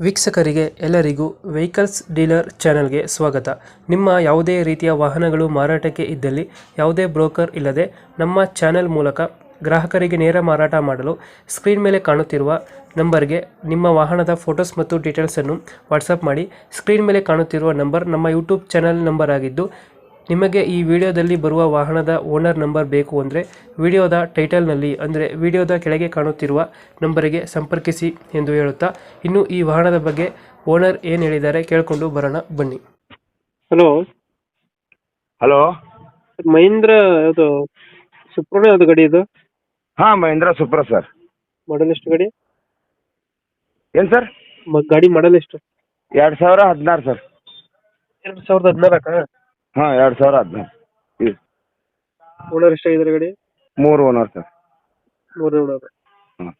ವೀಕ್ಷಕರಿಗೆ ಎಲ್ಲರಿಗೂ vehicles dealer ಚಾನೆಲ್ಗೆ ಸ್ವಾಗತ. ನಿಮ್ಮ ಯಾವುದೇ ರೀತಿಯ ವಾಹನಗಳು ಮಾರಾಟಕ್ಕೆ ಇದ್ದಲ್ಲಿ ಯಾವುದೇ ಬ್ರೋಕರ್ ಇಲ್ಲದೆ ನಮ್ಮ ಚಾನೆಲ್ ಮೂಲಕ ಗ್ರಾಹಕರಿಗೆ ನೇರ ಮಾರಾಟ ಮಾಡಲು ಸ್ಕ್ರೀನ್ ಮೇಲೆ ಕಾಣುತ್ತಿರುವ ನಂಬರ್ಗೆ ನಿಮ್ಮ ವಾಹನದ ಫೋಟೋಸ್ ಮತ್ತು ಡೀಟೇಲ್ಸನ್ನು ವಾಟ್ಸಪ್ ಮಾಡಿ. ಸ್ಕ್ರೀನ್ ಮೇಲೆ ಕಾಣುತ್ತಿರುವ ನಂಬರ್ ನಮ್ಮ ಯೂಟ್ಯೂಬ್ ಚಾನೆಲ್ ನಂಬರ್ ಆಗಿದ್ದು, ನಿಮಗೆ ಈ ವಿಡಿಯೋದಲ್ಲಿ ಬರುವ ವಾಹನದ ಓನರ್ ನಂಬರ್ ಬೇಕು ಅಂದರೆ ವಿಡಿಯೋದ ಟೈಟಲ್ನಲ್ಲಿ ಅಂದರೆ ವಿಡಿಯೋದ ಕೆಳಗೆ ಕಾಣುತ್ತಿರುವ ನಂಬರಿಗೆ ಸಂಪರ್ಕಿಸಿ ಎಂದು ಹೇಳುತ್ತಾ, ಇನ್ನು ಈ ವಾಹನದ ಬಗ್ಗೆ ಓನರ್ ಏನು ಹೇಳಿದ್ದಾರೆ ಕೇಳಿಕೊಂಡು ಬರೋಣ ಬನ್ನಿ. Hello hello. ಮಹೀಂದ್ರ ಅದು ಸುಪ್ರಣ ಅದು ಗಾಡಿ ಇದು ಹಾಂ, ಮಹೇಂದ್ರ ಸೂಪರ್ ಸರ್. ಮಾಡಲ್ ಎಷ್ಟು ಗಾಡಿ? ಏನು ಸರ್? ಗಾಡಿ ಮಾಡಲ್ ಎಷ್ಟು? 2016 ಸರ್. 2016? ಹಾಂ, 2016. ಓನರ್ ಎಷ್ಟಾಗಿದ್ದಾರೆ ಗಾಡಿ? 3 ಓನರ್ ಸರ್. 3 ಓನರ್. ಹಾಂ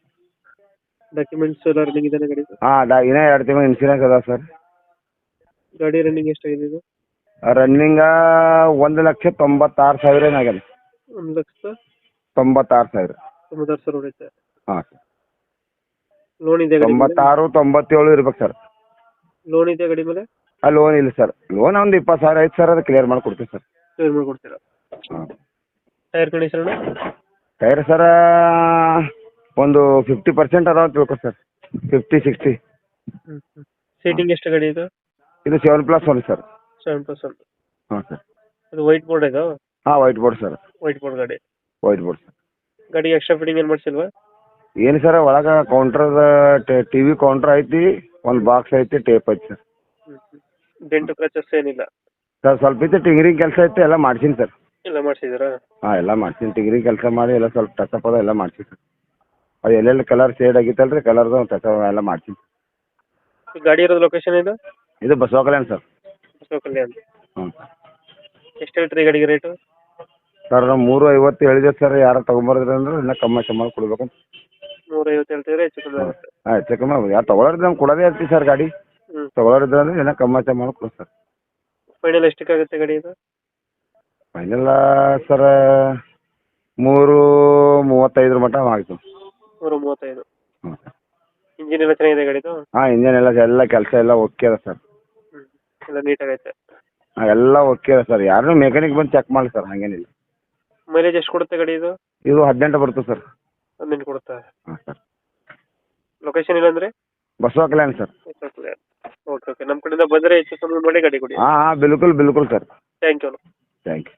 ಡಾಕ್ಯುಮೆಂಟ್ಸ್ ಎಲ್ಲ ರನ್ನಿಂಗ್ ಇದೆ ಗಾಡಿ? ಹಾಂ, ಇನ್ನೂ 2 ತಿಂಗಳು ಇನ್ಸೂರೆನ್ಸ್ ಅದ ಸರ್. ಗಾಡಿ ರನ್ನಿಂಗ್ ಎಷ್ಟಾಗಿದೆ ಇದು? ರನ್ನಿಂಗ 1,96,000 ಏನಾಗ್ಯದ. 1,96,000 96,000. ಹೊಡೆಯುತ್ತೆ. ಹಾಂ ಸರ್. ಲೋನ್ ಇದೆ ಗಾಡಿ ಮೇಲೆ? 96-97 ಇರ್ಬೇಕು ಸರ್. ಲೋನ್ ಇದೆ ಗಾಡಿ ಮೇಲೆ? ಲೋನ್ ಇಲ್ಲ ಸರ್. ಲೋನ್ ಒಂದು 20,000 ಐತೆ ಸರ್, ಅದು ಕ್ಲಿಯರ್ ಮಾಡಿ ಕೊಡ್ತೀವಿ ಸರ್. ಕ್ಲಿಯರ್ ಮಾಡ್ಕೊಡ್ತೀರಾ? ಹಾಂ. Tyre condition? ಟೈರ್ ಸರ ಒಂದು 50% ಅದಾವ ತಿಳ್ಕೊ ಸರ್. 50-60. ಸೀಟಿಂಗ್ ಎಷ್ಟು ಗಾಡಿ ಇದು? ಇದು 7+1 ಸರ್. 7+1. ಹಾಂ ಸರ್. ಅದು ವೈಟ್ ಬೋರ್ಡ್ ಇದು? ಹಾಂ, white board sir. White board ಗಾಡಿ. White board sir. ಗಾಡಿ ಎಕ್ಸ್ಟ್ರಾ ಫಿಟ್ಟಿಂಗ್ ಏನು ಮಾಡಿಸಿಲ್ವಾ? ಏನು ಸರ್, ಒಳಗೆ ಕೌಂಟ್ರದ TV ಕೌಂಟ್ರ್ ಐತಿ, ಒಂದು ಬಾಕ್ಸ್ ಐತಿ, ಟೇಪ್ ಐತಿ ಸರ್. ಡೆಂಟು ಕ್ರಚಸ್ ಏನಿಲ್ಲ? ಸರ್ ಸ್ವಲ್ಪ ಐತಿ, ಟಿಂಗ್ರಿಂಗ್ ಕೆಲಸ ಐತಿ, ಎಲ್ಲ ಮಾಡ್ಸೀನಿ ಸರ್. ಎಲ್ಲ ಮಾಡಿಸಿದ್ದೀರಾ? ಹಾಂ, ಎಲ್ಲ ಮಾಡ್ಸೀನಿ. ಟಿಂಗ್ರಿಂಗ್ ಕೆಲಸ ಮಾಡಿ ಎಲ್ಲ ಸ್ವಲ್ಪ ಟಚಪ್ ಅದ, ಎಲ್ಲ ಮಾಡ್ಸೀನಿ ಸರ್. ಅದು ಎಲ್ಲೆಲ್ಲಿ ಕಲರ್ ಶೇಡ್ ಆಗಿತ್ತಲ್ಲ ರೀ, ಕಲರ್ದು ಟಚಪ್ ಎಲ್ಲ ಮಾಡ್ಸೀನಿ. ಗಾಡಿ ಇರೋದು ಲೊಕೇಶನ್ ಇದು? ಇದು ಬಸವ ಕಲ್ಯಾಣ ಸರ್. ಬಸವ ಕಲ್ಯಾಣ. ಹ್ಞೂ. ಎಷ್ಟು ಹೇಳ್ತೀರಿ ಗಾಡಿಗೆ ರೇಟು? ಸರ್ ನಾವು 350 ಹೇಳಿದೆ ಸರ್. ಯಾರು ತೊಗೊಂಬರಿದ್ರಿ ಅಂದ್ರೆ ಇನ್ನೂ ಕಮ್ಮಿ ಮಾಡಿ ಕೊಡ್ಬೇಕು. 350 ಹೇಳ್ತಿದ್ರೆ ಹೆಚ್ಚು ಕಮ್ಮಿ ಆಗುತ್ತೆ. ಹಾಂ, ಹೆಚ್ಚು ಕಮ್ಮಿ. ಯಾರು ತೊಗೊಳೋರಿದ್ರೆ ನಮ್ಗೆ ಕೊಡೋದೇ ಇರ್ತೀವಿ ಸರ್ ಗಾಡಿ. ತೊಗೊಳೋರಿದ್ರೆ ಅಂದ್ರೆ ಇನ್ನೂ ಕಮ್ಮಿ ಮಾಡಿ ಕೊಡು ಸರ್. ಫೈನಲ್ ಎಷ್ಟಕ್ಕಾಗುತ್ತೆ ಗಾಡಿ ಇದು? ಫೈನಲ್ಲ ಸರ್ 335 ಮಟ್ಟ ಆಯಿತು. 335. ಹ್ಞೂ. ಇಂಜಿನ್ ಎಲ್ಲ ಚೆನ್ನಾಗಿದೆ ಗಾಡಿದು? ಹಾಂ, ಇಂಜನ್ ಎಲ್ಲ ಕೆಲಸ ಎಲ್ಲ ಓಕೆ ಅದ ಸರ್. ಎಲ್ಲ ನೀಟಾಗೈತೆ? ಹಾಂ, ಎಲ್ಲ ಓಕೆ ಅದ ಸರ್. ಯಾರನ್ನೂ ಮೆಕ್ಯಾನಿಕ್ ಬಂದು ಚೆಕ್ ಮಾಡಿ ಸರ್, ಹಾಗೇನಿಲ್ಲ. ಮೈಲೇಜ್ ಎಷ್ಟು ಕೊಡುತ್ತೆ ಗಾಡಿ ಇದು? ಇದು 18 ಬರ್ತದೆ ಸರ್. 18 ಕೊಡುತ್ತಾ? ಹಾಂ ಸರ್. ಲೊಕೇಶನ್ ಇಲ್ಲಾಂದ್ರೆ? ಬಸವ ಕಲ್ಯಾಣ ಸರ್. Okay okay. ನಮ್ಮ ಕಡೆಯಿಂದ ಬಂದರೆ ಹೆಚ್ಚು ಕಮ್ಮಿ ಮಾಡಿ ಗಾಡಿ ಕೊಡಿ. ಹಾಂ ಹಾಂ, ಬಿಲ್ಕುಲ್ sir. Thank you. Thank you.